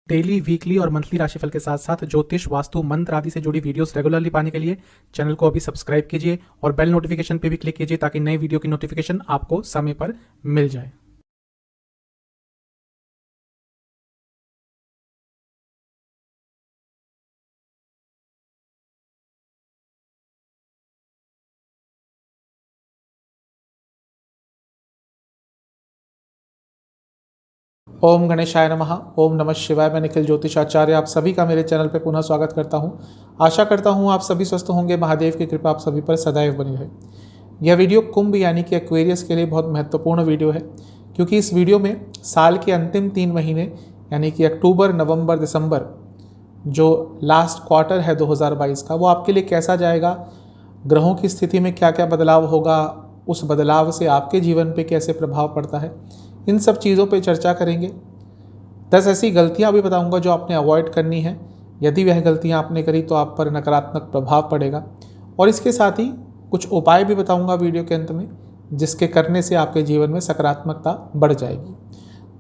Daily, weekly और monthly राशिफल के साथ साथ ज्योतिष, वास्तु, मंत्र आदि से जुड़ी वीडियोस रेगुलरली पाने के लिए चैनल को अभी सब्सक्राइब कीजिए और बेल नोटिफिकेशन पे भी क्लिक कीजिए ताकि नई वीडियो की नोटिफिकेशन आपको समय पर मिल जाए। ओम गणेशाय नमः। ओम नमः शिवाय। मैं निखिल ज्योतिषाचार्य आप सभी का मेरे चैनल पर पुनः स्वागत करता हूं। आशा करता हूं आप सभी स्वस्थ होंगे। महादेव की कृपा आप सभी पर सदैव बनी रहे। यह वीडियो कुंभ यानी कि एक्वेरियस के लिए बहुत महत्वपूर्ण वीडियो है, क्योंकि इस वीडियो में साल के अंतिम 3 महीने यानी कि अक्टूबर, नवंबर, दिसंबर, जो लास्ट क्वार्टर है 2022 का, वो आपके लिए कैसा जाएगा, ग्रहों की स्थिति में क्या क्या बदलाव होगा, उस बदलाव से आपके जीवन पे कैसे प्रभाव पड़ता है, इन सब चीज़ों पे चर्चा करेंगे। 10 ऐसी गलतियां भी बताऊंगा जो आपने अवॉइड करनी है। यदि वह गलतियां आपने करी तो आप पर नकारात्मक प्रभाव पड़ेगा। और इसके साथ ही कुछ उपाय भी बताऊंगा वीडियो के अंत में, जिसके करने से आपके जीवन में सकारात्मकता बढ़ जाएगी।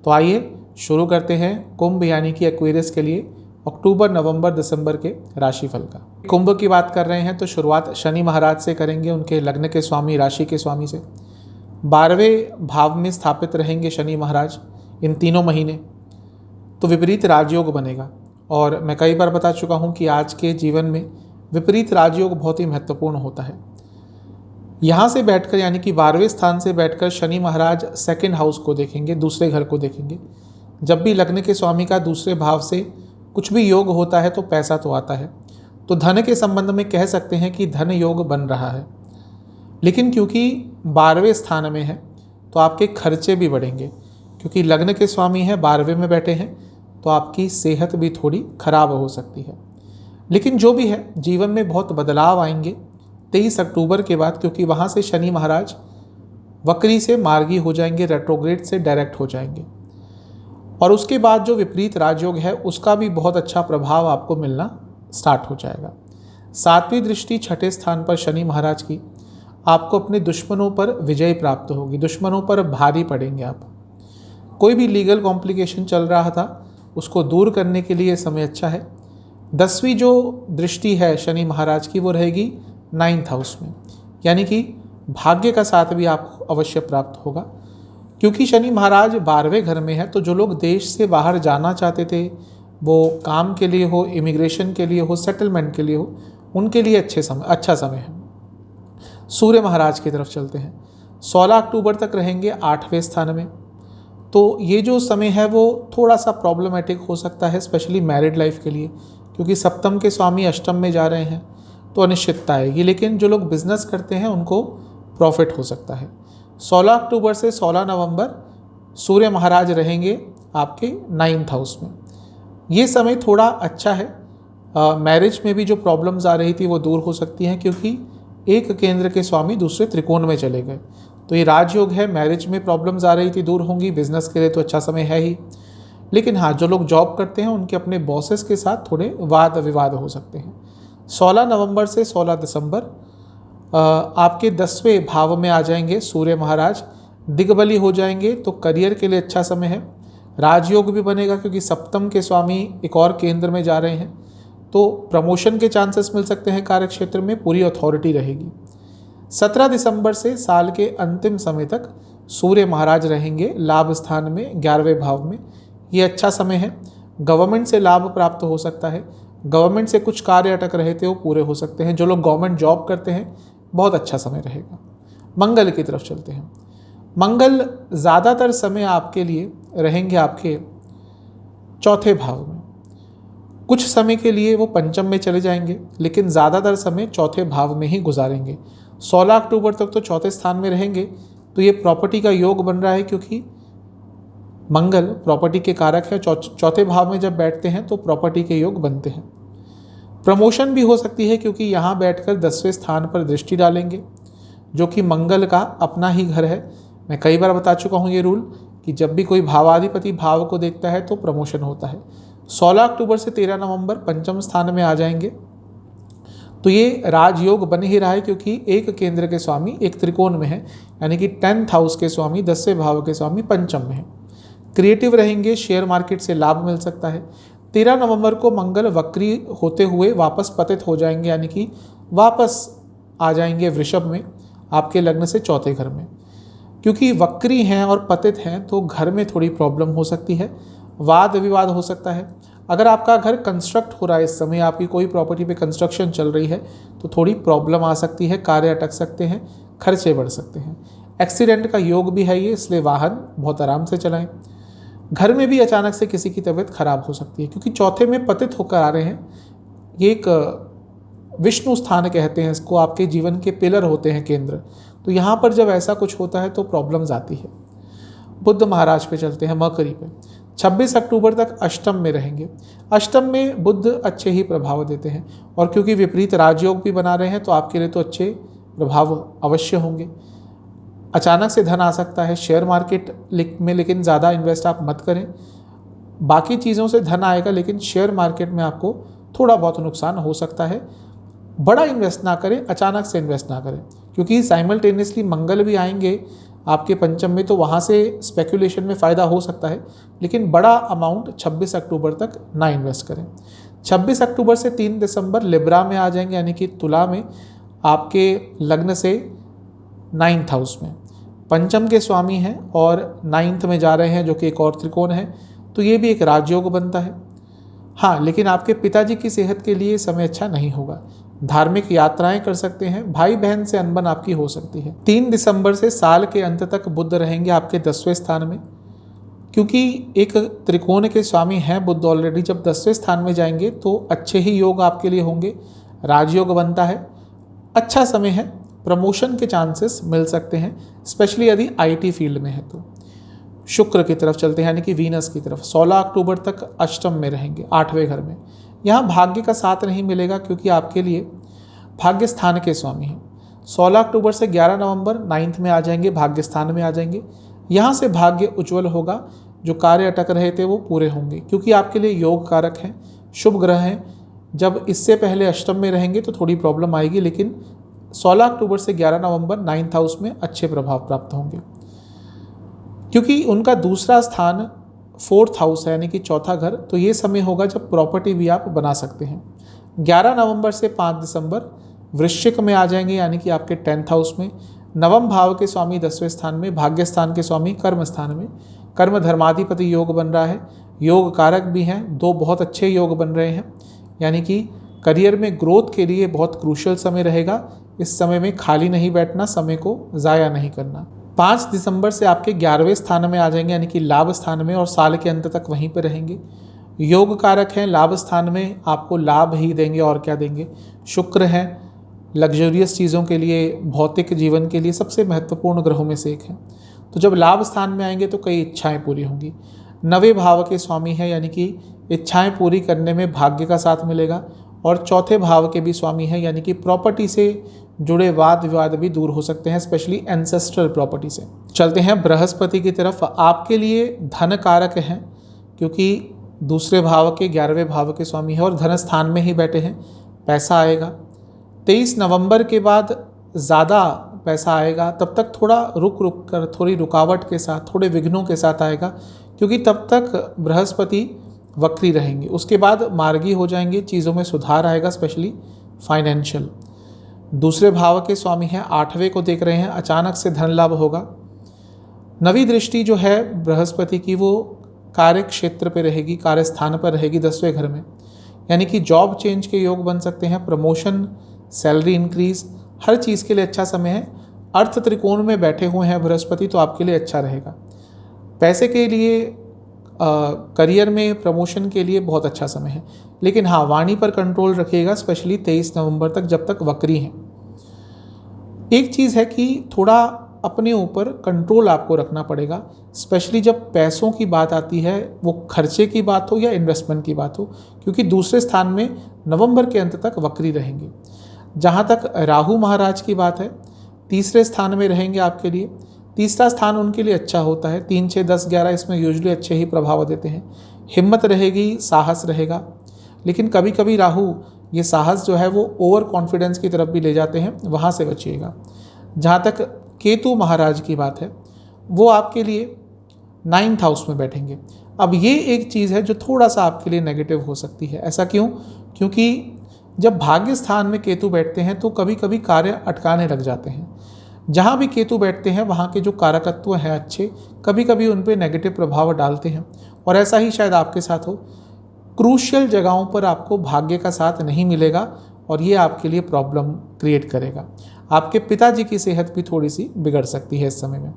तो आइए शुरू करते हैं कुंभ यानी कि एक्वेरियस के लिए अक्टूबर, नवंबर, दिसंबर के राशिफल का। कुंभ की बात कर रहे हैं तो शुरुआत शनि महाराज से करेंगे, उनके लग्न के स्वामी, राशि के स्वामी से। 12वें भाव में स्थापित रहेंगे शनि महाराज इन तीनों महीने, तो विपरीत राजयोग बनेगा। और मैं कई बार बता चुका हूं कि आज के जीवन में विपरीत राजयोग बहुत ही महत्वपूर्ण होता है। यहाँ से बैठकर यानी कि 12वें स्थान से बैठकर शनि महाराज सेकंड हाउस को देखेंगे, दूसरे घर को देखेंगे। जब भी लग्न के स्वामी का दूसरे भाव से कुछ भी योग होता है तो पैसा तो आता है। तो धन के संबंध में कह सकते हैं कि धन योग बन रहा है, लेकिन क्योंकि 12वें स्थान में है तो आपके खर्चे भी बढ़ेंगे, क्योंकि लग्न के स्वामी है 12वें में बैठे हैं, तो आपकी सेहत भी थोड़ी खराब हो सकती है। लेकिन जो भी है, जीवन में बहुत बदलाव आएंगे 23 अक्टूबर के बाद, क्योंकि वहाँ से शनि महाराज वक्री से मार्गी हो जाएंगे, रेट्रोग्रेड से डायरेक्ट हो जाएंगे। और उसके बाद जो विपरीत राजयोग है उसका भी बहुत अच्छा प्रभाव आपको मिलना स्टार्ट हो जाएगा। 7वीं दृष्टि 6ठे स्थान पर शनि महाराज की, आपको अपने दुश्मनों पर विजय प्राप्त होगी, दुश्मनों पर भारी पड़ेंगे आप। कोई भी लीगल कॉम्प्लिकेशन चल रहा था उसको दूर करने के लिए समय अच्छा है। 10वीं जो दृष्टि है शनि महाराज की वो रहेगी 9th हाउस में, यानी कि भाग्य का साथ भी आपको अवश्य प्राप्त होगा, क्योंकि शनि महाराज 12वें घर में है। तो जो लोग देश से बाहर जाना चाहते थे, वो काम के लिए हो, इमिग्रेशन के लिए हो, सेटलमेंट के लिए हो, उनके लिए अच्छा समय है। सूर्य महाराज की तरफ चलते हैं। 16 अक्टूबर तक रहेंगे 8वें स्थान में। तो ये जो समय है वो थोड़ा सा प्रॉब्लमेटिक हो सकता है, स्पेशली मैरिड लाइफ के लिए, क्योंकि सप्तम के स्वामी अष्टम में जा रहे हैं तो अनिश्चितता आएगी। लेकिन जो लोग बिजनेस करते हैं उनको प्रॉफिट हो सकता है। 16 अक्टूबर से 16 नवंबर सूर्य महाराज रहेंगे आपके 9th हाउस में। ये समय थोड़ा अच्छा है। मैरिज में भी जो प्रॉब्लम्स आ रही थी वो दूर हो सकती हैं, क्योंकि एक केंद्र के स्वामी दूसरे त्रिकोण में चले गए। तो ये राजयोग है। मैरिज में प्रॉब्लम्स आ रही थी, दूर होंगी। बिजनेस के लिए तो अच्छा समय है ही, लेकिन हाँ, जो लोग जॉब करते हैं उनके अपने बॉसेस के साथ थोड़े वाद विवाद हो सकते हैं। 16 नवंबर से 16 दिसंबर आपके 10वें भाव में आ जाएंगे सूर्य महाराज, दिग्बली हो जाएंगे। तो करियर के लिए अच्छा समय है। राजयोग भी बनेगा, क्योंकि सप्तम के स्वामी एक और केंद्र में जा रहे हैं, तो प्रमोशन के चांसेस मिल सकते हैं। कार्य क्षेत्र में पूरी अथॉरिटी रहेगी। 17 दिसंबर से साल के अंतिम समय तक सूर्य महाराज रहेंगे लाभ स्थान में 11वें भाव में। ये अच्छा समय है। गवर्नमेंट से लाभ प्राप्त हो सकता है। गवर्नमेंट से कुछ कार्य अटक रहे थे वो पूरे हो सकते हैं। जो लोग गवर्नमेंट जॉब करते हैं बहुत अच्छा समय रहेगा। मंगल की तरफ चलते हैं। मंगल ज़्यादातर समय आपके लिए रहेंगे आपके 4थे भाव में। कुछ समय के लिए वो पंचम में चले जाएंगे, लेकिन ज़्यादातर समय 4थे भाव में ही गुजारेंगे। 16 अक्टूबर तक तो 4थे स्थान में रहेंगे। तो ये प्रॉपर्टी का योग बन रहा है, क्योंकि मंगल प्रॉपर्टी के कारक है। 4थे भाव में जब बैठते हैं तो प्रॉपर्टी के योग बनते हैं। प्रमोशन भी हो सकती है, क्योंकि यहाँ बैठकर 10वें स्थान पर दृष्टि डालेंगे, जो कि मंगल का अपना ही घर है। मैं कई बार बता चुका हूँ ये रूल कि जब भी कोई भावाधिपति भाव को देखता है तो प्रमोशन होता है। 16 अक्टूबर से 13 नवंबर पंचम स्थान में आ जाएंगे। तो ये राजयोग बन ही रहा है, क्योंकि एक केंद्र के स्वामी एक त्रिकोण में है, यानी कि 10th हाउस के स्वामी, 10वें भाव के स्वामी पंचम में है। क्रिएटिव रहेंगे, शेयर मार्केट से लाभ मिल सकता है। 13 नवंबर को मंगल वक्री होते हुए वापस पतित हो जाएंगे, यानी कि वापस आ जाएंगे वृषभ में, आपके लग्न से चौथे घर में। क्योंकि वक्री हैं और पतित हैं तो घर में थोड़ी प्रॉब्लम हो सकती है, वाद विवाद हो सकता है। अगर आपका घर कंस्ट्रक्ट हो रहा है, इस समय आपकी कोई प्रॉपर्टी पे कंस्ट्रक्शन चल रही है, तो थोड़ी प्रॉब्लम आ सकती है, कार्य अटक सकते हैं, खर्चे बढ़ सकते हैं। एक्सीडेंट का योग भी है ये, इसलिए वाहन बहुत आराम से चलाएं। घर में भी अचानक से किसी की तबीयत खराब हो सकती है, क्योंकि चौथे में पतित होकर आ रहे हैं। ये एक विष्णु स्थान कहते हैं इसको, आपके जीवन के पिलर होते हैं, केंद्र। तो यहाँ पर जब ऐसा कुछ होता है तो प्रॉब्लम्स आती है। बुध महाराज पे चलते हैं, मकरी पे। 26 अक्टूबर तक अष्टम में रहेंगे। अष्टम में बुध अच्छे ही प्रभाव देते हैं, और क्योंकि विपरीत राजयोग भी बना रहे हैं तो आपके लिए तो अच्छे प्रभाव अवश्य होंगे। अचानक से धन आ सकता है शेयर मार्केट में, लेकिन ज़्यादा इन्वेस्ट आप मत करें। बाकी चीज़ों से धन आएगा, लेकिन शेयर मार्केट में आपको थोड़ा बहुत नुकसान हो सकता है। बड़ा इन्वेस्ट ना करें, अचानक से इन्वेस्ट ना करें, क्योंकि साइमल्टेनियसली मंगल भी आएंगे आपके पंचम में, तो वहाँ से स्पेकुलेशन में फ़ायदा हो सकता है। लेकिन बड़ा अमाउंट 26 अक्टूबर तक ना इन्वेस्ट करें। 26 अक्टूबर से 3 दिसंबर लिब्रा में आ जाएंगे, यानी कि तुला में, आपके लग्न से 9th हाउस में। पंचम के स्वामी हैं और 9th में जा रहे हैं, जो कि एक और त्रिकोण है, तो ये भी एक राजयोग बनता है। हाँ, लेकिन आपके पिताजी की सेहत के लिए समय अच्छा नहीं होगा। धार्मिक यात्राएं कर सकते हैं, भाई बहन से अनबन आपकी हो सकती है। 3 दिसंबर से साल के अंत तक बुध रहेंगे आपके 10वें स्थान में, क्योंकि एक त्रिकोण के स्वामी हैं बुध ऑलरेडी। जब 10वें स्थान में जाएंगे तो अच्छे ही योग आपके लिए होंगे, राजयोग बनता है, अच्छा समय है, प्रमोशन के चांसेस मिल सकते हैं, स्पेशली यदि आईटी फील्ड में है तो। शुक्र की तरफ चलते हैं, यानी कि वीनस की तरफ। 16 अक्टूबर तक अष्टम में रहेंगे, 8वें घर में। यहाँ भाग्य का साथ नहीं मिलेगा, क्योंकि आपके लिए भाग्य स्थान के स्वामी हैं। 16 अक्टूबर से 11 नवंबर 9th में आ जाएंगे, भाग्य स्थान में आ जाएंगे। यहाँ से भाग्य उज्जवल होगा, जो कार्य अटक रहे थे वो पूरे होंगे, क्योंकि आपके लिए योग कारक हैं, शुभ ग्रह हैं। जब इससे पहले अष्टम में रहेंगे तो थोड़ी प्रॉब्लम आएगी, लेकिन 16 अक्टूबर से 11 नवंबर 9th हाउस में अच्छे प्रभाव प्राप्त होंगे, क्योंकि उनका दूसरा स्थान 4th हाउस है, यानी कि चौथा घर। तो ये समय होगा जब प्रॉपर्टी भी आप बना सकते हैं। 11 नवंबर से 5 दिसंबर वृश्चिक में आ जाएंगे, यानी कि आपके 10th हाउस में। नवम भाव के स्वामी 10वें स्थान में, भाग्य स्थान के स्वामी कर्म स्थान में। कर्म धर्माधिपति योग बन रहा है, योग कारक भी हैं, 2 बहुत अच्छे योग बन रहे हैं, यानी कि करियर में ग्रोथ के लिए बहुत क्रूशियल समय रहेगा। इस समय में खाली नहीं बैठना, समय को ज़ाया नहीं करना। 5 दिसंबर से आपके 11वें स्थान में आ जाएंगे, यानी कि लाभ स्थान में, और साल के अंत तक वहीं पर रहेंगे। योग कारक हैं, लाभ स्थान में आपको लाभ ही देंगे, और क्या देंगे। शुक्र हैं, लग्जरियस चीज़ों के लिए, भौतिक जीवन के लिए सबसे महत्वपूर्ण ग्रहों में से एक है। तो जब लाभ स्थान में आएंगे तो कई इच्छाएं पूरी होंगी। 9वें भाव के स्वामी हैं, यानी कि इच्छाएं पूरी करने में भाग्य का साथ मिलेगा। और चौथे भाव के भी स्वामी हैं, यानी कि प्रॉपर्टी से जुड़े वाद विवाद भी दूर हो सकते हैं, स्पेशली एंसेस्ट्रल प्रॉपर्टी से। चलते हैं बृहस्पति की तरफ। आपके लिए धन कारक हैं, क्योंकि दूसरे भाव के 11वें भाव के स्वामी हैं और धन स्थान में ही बैठे हैं, पैसा आएगा। 23 नवंबर के बाद ज़्यादा पैसा आएगा, तब तक थोड़ा रुक रुक कर, थोड़ी रुकावट के साथ, थोड़े विघ्नों के साथ आएगा, क्योंकि तब तक बृहस्पति वक्री रहेंगे। उसके बाद मार्गी हो जाएंगे, चीज़ों में सुधार आएगा, स्पेशली फाइनेंशियल। दूसरे भाव के स्वामी हैं, 8वें को देख रहे हैं, अचानक से धन लाभ होगा। नवी दृष्टि जो है बृहस्पति की, वो कार्य क्षेत्र पे रहेगी, कार्य स्थान पर रहेगी, 10वें घर में, यानी कि जॉब चेंज के योग बन सकते हैं, प्रमोशन, सैलरी इंक्रीज, हर चीज़ के लिए अच्छा समय है। अर्थ त्रिकोण में बैठे हुए हैं बृहस्पति, तो आपके लिए अच्छा रहेगा। पैसे के लिए, करियर में प्रमोशन के लिए बहुत अच्छा समय है। लेकिन हाँ, वाणी पर कंट्रोल रखिएगा, स्पेशली 23 नवंबर तक, जब तक वक्री हैं। एक चीज़ है कि थोड़ा अपने ऊपर कंट्रोल आपको रखना पड़ेगा, स्पेशली जब पैसों की बात आती है, वो खर्चे की बात हो या इन्वेस्टमेंट की बात हो, क्योंकि दूसरे स्थान में नवंबर के अंत तक वक्री रहेंगे। जहाँ तक राहु महाराज की बात है, तीसरे स्थान में रहेंगे आपके लिए। तीसरा स्थान उनके लिए अच्छा होता है, 3, 6, 10, 11 इसमें यूजुअली अच्छे ही प्रभाव देते हैं। हिम्मत रहेगी, साहस रहेगा, लेकिन कभी कभी राहु ये साहस जो है वो ओवर कॉन्फिडेंस की तरफ भी ले जाते हैं, वहाँ से बचिएगा। जहाँ तक केतु महाराज की बात है, वो आपके लिए 9th हाउस में बैठेंगे। अब ये एक चीज़ है जो थोड़ा सा आपके लिए नेगेटिव हो सकती है। ऐसा क्यों? क्योंकि जब भाग्य स्थान में केतु बैठते हैं तो कभी कभी कार्य अटकाने लग जाते हैं। जहाँ भी केतु बैठते हैं वहाँ के जो कारकत्व हैं अच्छे, कभी कभी उन पर नेगेटिव प्रभाव डालते हैं। और ऐसा ही शायद आपके साथ हो। क्रूशियल जगहों पर आपको भाग्य का साथ नहीं मिलेगा और ये आपके लिए प्रॉब्लम क्रिएट करेगा। आपके पिताजी की सेहत भी थोड़ी सी बिगड़ सकती है इस समय में।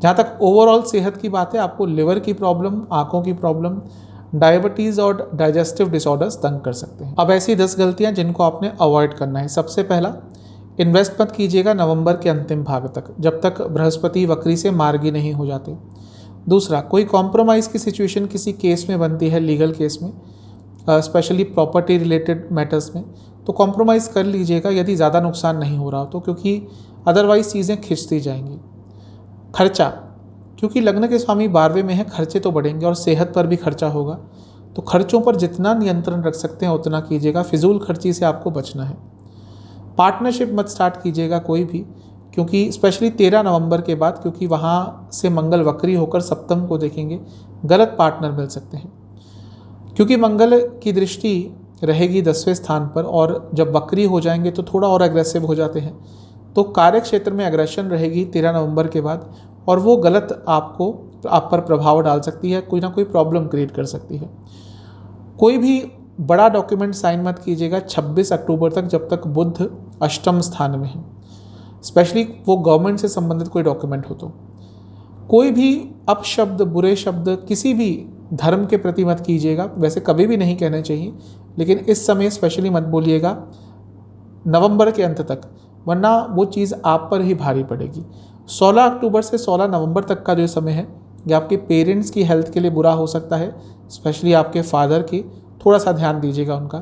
जहाँ तक ओवरऑल सेहत की बात है, आपको लिवर की प्रॉब्लम, आँखों की प्रॉब्लम, डायबिटीज़ और डाइजेस्टिव डिसऑर्डर्स तंग कर सकते हैं। अब ऐसी 10 गलतियाँ जिनको आपने अवॉइड करना है। सबसे पहला, इन्वेस्ट मत कीजिएगा नवंबर के अंतिम भाग तक, जब तक बृहस्पति वक्री से मार्गी नहीं हो जाते। दूसरा, कोई कॉम्प्रोमाइज़ की सिचुएशन किसी केस में बनती है, लीगल केस में, स्पेशली प्रॉपर्टी रिलेटेड मैटर्स में, तो कॉम्प्रोमाइज़ कर लीजिएगा यदि ज़्यादा नुकसान नहीं हो रहा तो, क्योंकि अदरवाइज़ चीज़ें खिंचती जाएंगी। खर्चा, क्योंकि लग्न के स्वामी 12वें में है, खर्चे तो बढ़ेंगे और सेहत पर भी खर्चा होगा। तो खर्चों पर जितना नियंत्रण रख सकते हैं उतना कीजिएगा। फिजूल खर्ची से आपको बचना है। पार्टनरशिप मत स्टार्ट कीजिएगा कोई भी, क्योंकि स्पेशली 13 नवंबर के बाद, क्योंकि वहाँ से मंगल वक्री होकर सप्तम को देखेंगे, गलत पार्टनर मिल सकते हैं। क्योंकि मंगल की दृष्टि रहेगी 10वें स्थान पर और जब वक्री हो जाएंगे तो थोड़ा और एग्रेसिव हो जाते हैं। तो कार्य क्षेत्र में एग्रेशन रहेगी 13 नवंबर के बाद और वो गलत आप पर प्रभाव डाल सकती है, कोई ना कोई प्रॉब्लम क्रिएट कर सकती है। कोई भी बड़ा डॉक्यूमेंट साइन मत कीजिएगा 26 अक्टूबर तक, जब तक बुध अष्टम स्थान में है, स्पेशली वो गवर्नमेंट से संबंधित कोई डॉक्यूमेंट हो तो। कोई भी अपशब्द, बुरे शब्द किसी भी धर्म के प्रति मत कीजिएगा। वैसे कभी भी नहीं कहने चाहिए, लेकिन इस समय स्पेशली मत बोलिएगा नवंबर के अंत तक, वरना वो चीज़ आप पर ही भारी पड़ेगी। 16 अक्टूबर से 16 नवंबर तक का जो समय है, ये आपके पेरेंट्स की हेल्थ के लिए बुरा हो सकता है, स्पेशली आपके फादर की। थोड़ा सा ध्यान दीजिएगा उनका।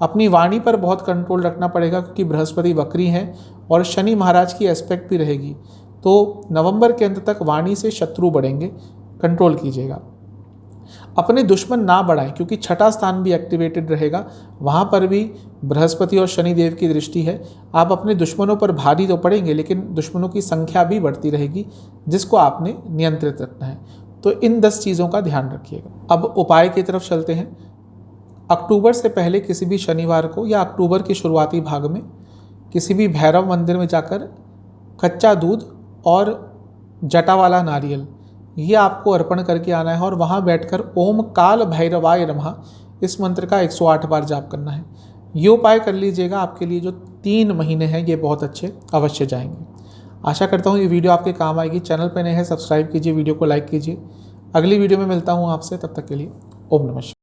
अपनी वाणी पर बहुत कंट्रोल रखना पड़ेगा, क्योंकि बृहस्पति वक्री हैं और शनि महाराज की एस्पेक्ट भी रहेगी। तो नवंबर के अंत तक वाणी से शत्रु बढ़ेंगे, कंट्रोल कीजिएगा। अपने दुश्मन ना बढ़ाएं, क्योंकि 6ठा स्थान भी एक्टिवेटेड रहेगा, वहाँ पर भी बृहस्पति और शनि देव की दृष्टि है। आप अपने दुश्मनों पर भारी तो पड़ेंगे, लेकिन दुश्मनों की संख्या भी बढ़ती रहेगी, जिसको आपने नियंत्रित रखना है। तो इन 10 चीज़ों का ध्यान रखिएगा। अब उपाय की तरफ चलते हैं। अक्टूबर से पहले किसी भी शनिवार को या अक्टूबर के शुरुआती भाग में किसी भी भैरव मंदिर में जाकर कच्चा दूध और जटा वाला नारियल ये आपको अर्पण करके आना है और वहाँ बैठकर ओम काल भैरवाय नमः इस मंत्र का 108 बार जाप करना है। ये उपाय कर लीजिएगा, आपके लिए जो 3 महीने हैं ये बहुत अच्छे अवश्य जाएंगे। आशा करता हूँ ये वीडियो आपके काम आएगी। चैनल पर नए हैं, सब्सक्राइब कीजिए, वीडियो को लाइक कीजिए। अगली वीडियो में मिलता हूँ आपसे, तब तक के लिए ओम नमः शिवाय।